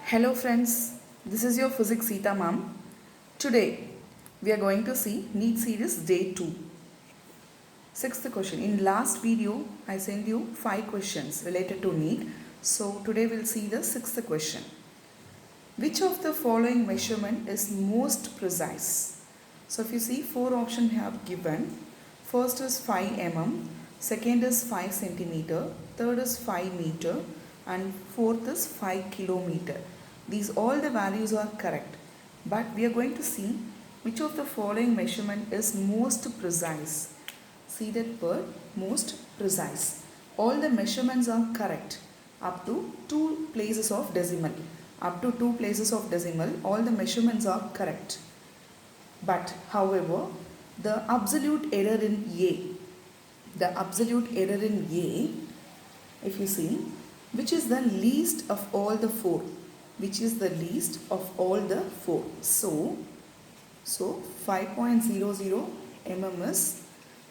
Hello friends, this is your Physics Sita ma'am. Today we are going to see NEET series day 2. Sixth question. In last video I sent you 5 questions related to NEET. So today we'll see the sixth question. Which of the following measurement is most precise? So if you see 4 options have given. First is 5 mm, second is 5 centimeter, third is 5 meter and fourth is 5 kilometer. These all the values are correct, but we are going to see which of the following measurement is most precise. See that word, most precise. All the measurements are correct up to 2 places of decimal. Up to 2 places of decimal, all the measurements are correct. But however, the absolute error in A, if you see, which is the least of all the 4, so 5.00 mm is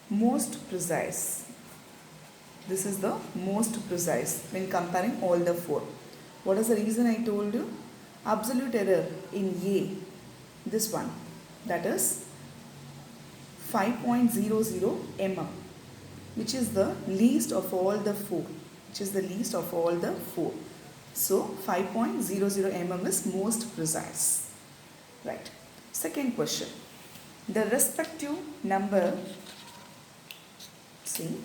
most precise. This is the most precise when comparing all the 4. What is the reason I told you? Absolute error in A, this one, that is 5.00 mm, which is the least of all the 4. So 5.00 mm is most precise. Right. Second question. The respective number, see,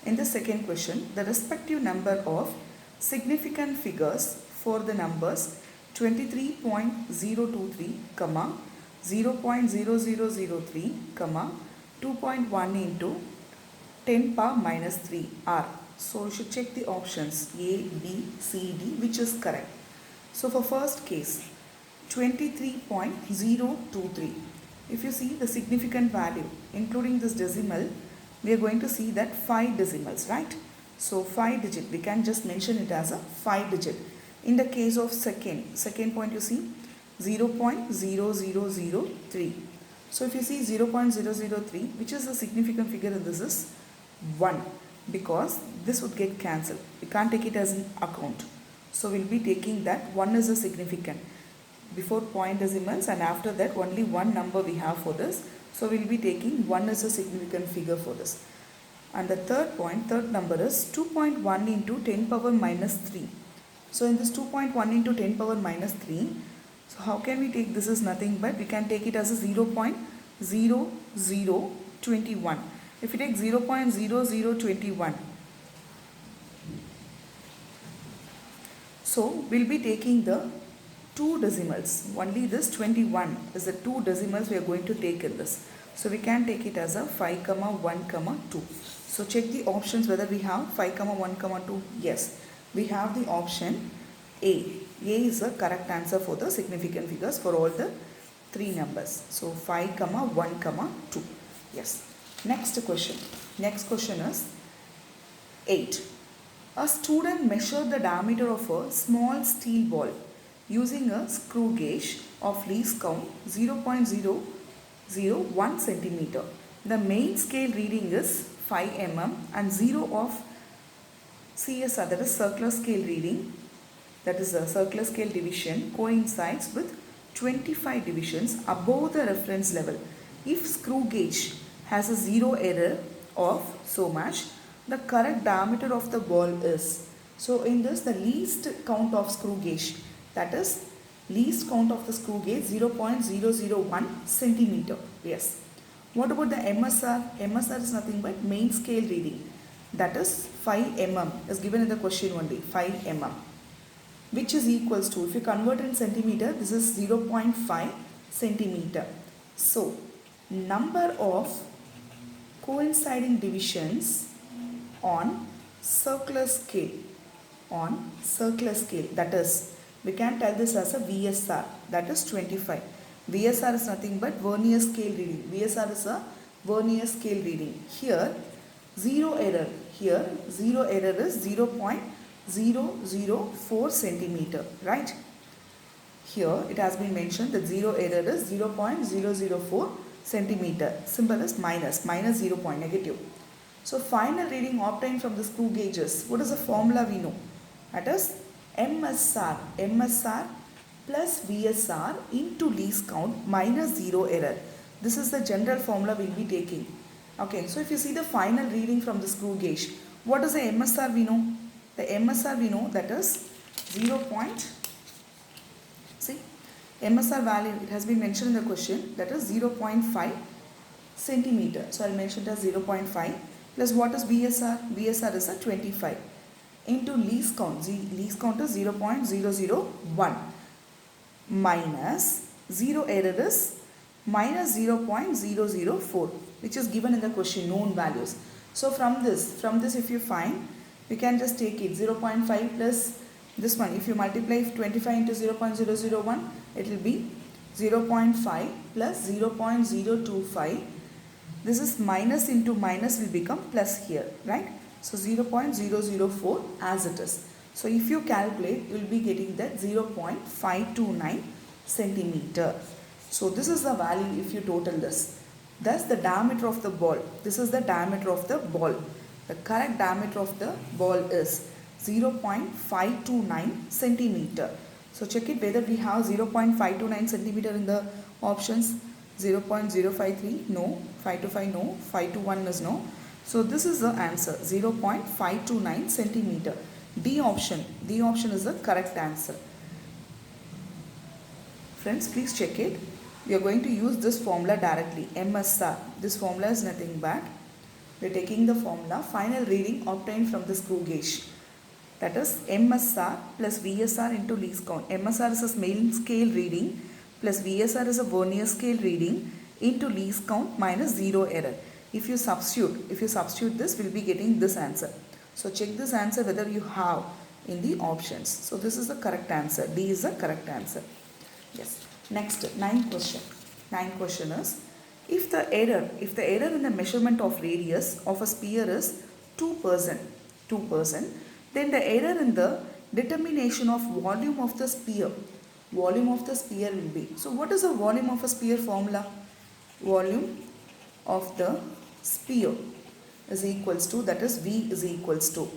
in the second question, the respective number of significant figures for the numbers 23.023, 0.0003, 2.1 into 10 power minus 3 are. So you should check the options A, B, C, D, which is correct. So for first case, 23.023. If you see the significant value, including this decimal, we are going to see that 5 decimals, right? So 5 digit, we can just mention it as a 5 digit. In the case of second point, you see 0.0003. So if you see 0.003, which is the significant figure in this is 1, because this would get cancelled. We can't take it as an account. So we'll be taking that 1 is a significant. Before point decimals and after that only one number we have for this. So we'll be taking 1 as a significant figure for this. And the third number is 2.1 into 10 power minus 3. So in this 2.1 into 10 power minus 3, so how can we take this is nothing but we can take it as a 0.0021. If you take 0.0021, so we'll be taking the 2 decimals. Only this 21 is the 2 decimals we are going to take in this. So we can take it as a 5, 1, 2. So check the options whether we have 5, 1, 2. Yes, we have the option A. A is the correct answer for the significant figures for all the 3 numbers. So 5, 1, 2. Yes. Next question is 8. A student measured the diameter of a small steel ball using a screw gauge of least count 0.001 centimeter. The main scale reading is 5 mm and 0 of CSR, that is circular scale reading, that is a circular scale division, coincides with 25 divisions above the reference level. If screw gauge has a 0 error of so much, the correct diameter of the ball is. So in this, the least count of screw gauge, that is least count of the screw gauge 0.001 centimeter. Yes. What about the MSR? MSR is nothing but main scale reading, that is 5 mm is given in the question only, 5 mm, which is equals to, if you convert in centimeter, this is 0.5 centimeter. So number of coinciding divisions on circular scale, that is, we can tell this as a VSR, that is 25. VSR is nothing but vernier scale reading. VSR is a vernier scale reading. Here 0 error is 0.004 centimeter, right? Here it has been mentioned that 0 error is 0.004 centimeter. Symbol is minus 0 point, negative. So final reading obtained from the screw gauges, what is the formula we know? That is MSR plus VSR into least count minus zero error. This is the general formula we'll be taking. Okay, so if you see the final reading from the screw gauge, what is the MSR we know? The MSR we know, that is 0. See, MSR value, it has been mentioned in the question, that is 0.5 centimeter. So I'll mention it as 0.5 plus what is VSR? VSR is a 25 into least count. Least count is 0.001 minus zero error is minus 0.004, which is given in the question, known values. So from this if you find, we can just take it 0.5 plus this one. If you multiply 25 into 0.001, it will be 0.5 plus 0.025. This is minus into minus will become plus here, right? So 0.004 as it is. So if you calculate, you will be getting that 0.529 centimeter. So this is the value if you total this. Thus the diameter of the ball. This is the diameter of the ball. The correct diameter of the ball is 0.529 centimeter. So check it whether we have 0.529 centimeter in the options. 0.053 no, 525 no, 521 is no. So this is the answer, 0.529 centimeter. D option is the correct answer. Friends, please check it. We are going to use this formula directly, MSR. This formula is nothing but, we are taking the formula final reading obtained from the screw gauge. That is MSR plus VSR into least count. MSR is a main scale reading plus VSR is a vernier scale reading into least count minus zero error. If you substitute this, we'll be getting this answer. So check this answer whether you have in the options. So this is the correct answer. D is the correct answer. Yes. Next, ninth question is, if the error in the measurement of radius of a sphere is 2%, then the error in the determination of volume of the sphere will be. So what is the volume of a sphere formula? Volume of the sphere is equals to, that is V is equals to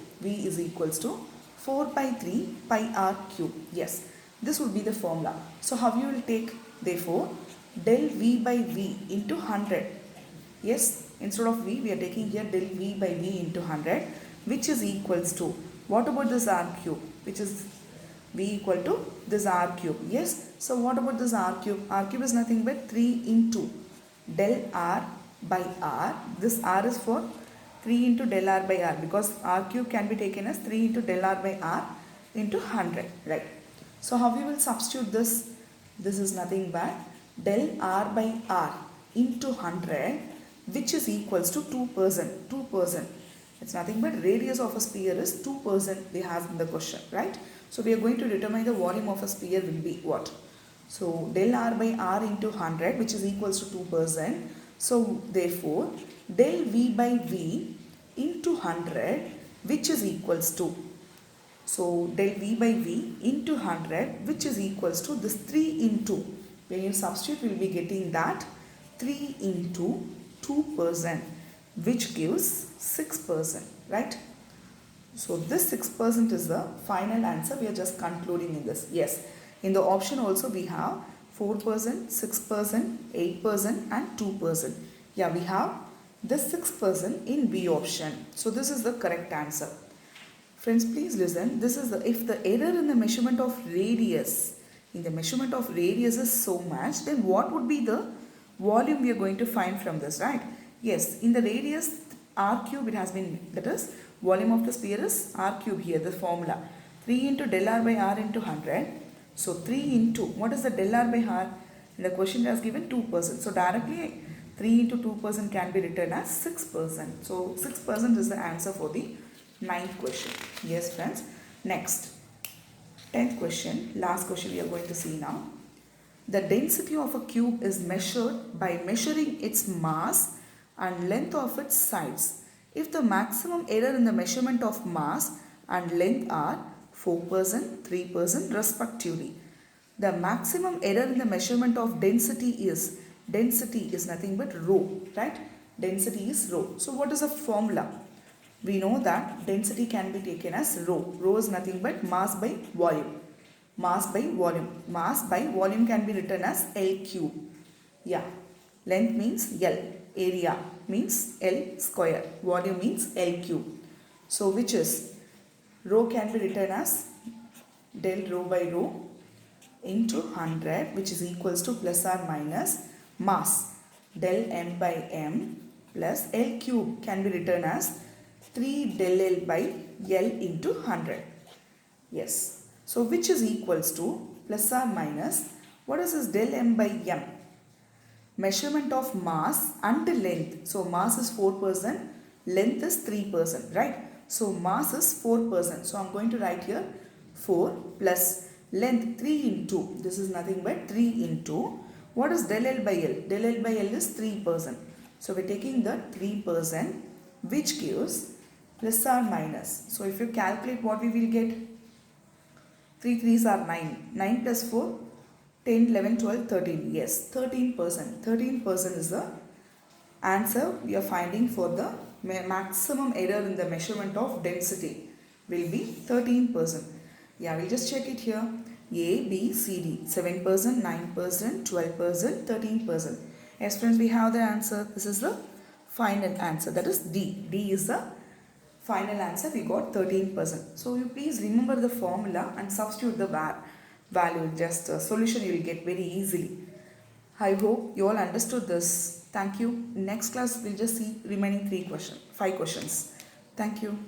4 by 3 pi r cube. Yes, this would be the formula. So how you will take, therefore, del V by V into 100. Yes, instead of V, we are taking here del V by V into 100, which is equals to, what about this r cube, which is V equal to this r cube. Yes, so what about this r cube? R cube is nothing but 3 into del r by r. This r is for 3 into del r by r, because r cube can be taken as 3 into del r by r into 100, right? So how we will substitute this? This is nothing but del r by r into 100, which is equals to 2%. It's nothing but radius of a sphere is 2% they have in the question, right? So we are going to determine the volume of a sphere will be what? So del r by r into 100, which is equals to 2%. So therefore del v by v into 100, which is equals to, so del v by v into 100, which is equals to this 3 into, when you substitute, we will be getting that 3 into 2%, which gives 6%, right? So this 6% is the final answer. We are just concluding in this. Yes, in the option also we have 4%, 6%, 8% and 2%. Yeah, we have this 6% in B option. So this is the correct answer. Friends, please listen. This is the, if the error in the measurement of radius, is so much, then what would be the volume we are going to find from this, right? Yes, in the radius r cube it has been, that is volume of the sphere is r cube here, the formula. 3 into del r by r into 100. So 3 into, what is the del r by r? In the question it has given 2%. So directly 3 into 2% can be written as 6%. So 6% is the answer for the 9th question. Yes friends. Next, 10th question, last question we are going to see now. The density of a cube is measured by measuring its mass and length of its sides. If the maximum error in the measurement of mass and length are 4%, 3% respectively. The maximum error in the measurement of density is nothing but rho, right? Density is rho. So what is the formula? We know that density can be taken as rho. Rho is nothing but mass by volume. Mass by volume. Mass by volume can be written as L cube. Yeah. Length means L. Area means L square. Volume means L cube. So which is rho can be written as del rho by rho into 100, which is equals to plus or minus mass del m by m plus L cube can be written as 3 del L by L into 100. Yes. So which is equals to plus or minus, what is this del m by m? Measurement of mass and length. So mass is 4%, length is 3%, right? So mass is 4%. So I'm going to write here 4 plus length 3 into, this is nothing but 3 into, what is del L by L? Del L by L is 3%. So we're taking the 3%, which gives plus or minus. So if you calculate, what we will get? 3 3s are 9. 9 plus 4, 10, 11, 12, 13. Yes, 13%. 13% is the answer we are finding for the maximum error in the measurement of density will be 13%. Yeah, we'll just check it here. A, B, C, D. 7%, 9%, 12%, 13%. Yes, friends, we have the answer. This is the final answer. That is D. D is the final answer. We got 13%. So you please remember the formula and substitute the value. Just a solution you will get very easily. I hope you all understood this. Thank you. Next class we'll just see remaining 5 questions. Thank you.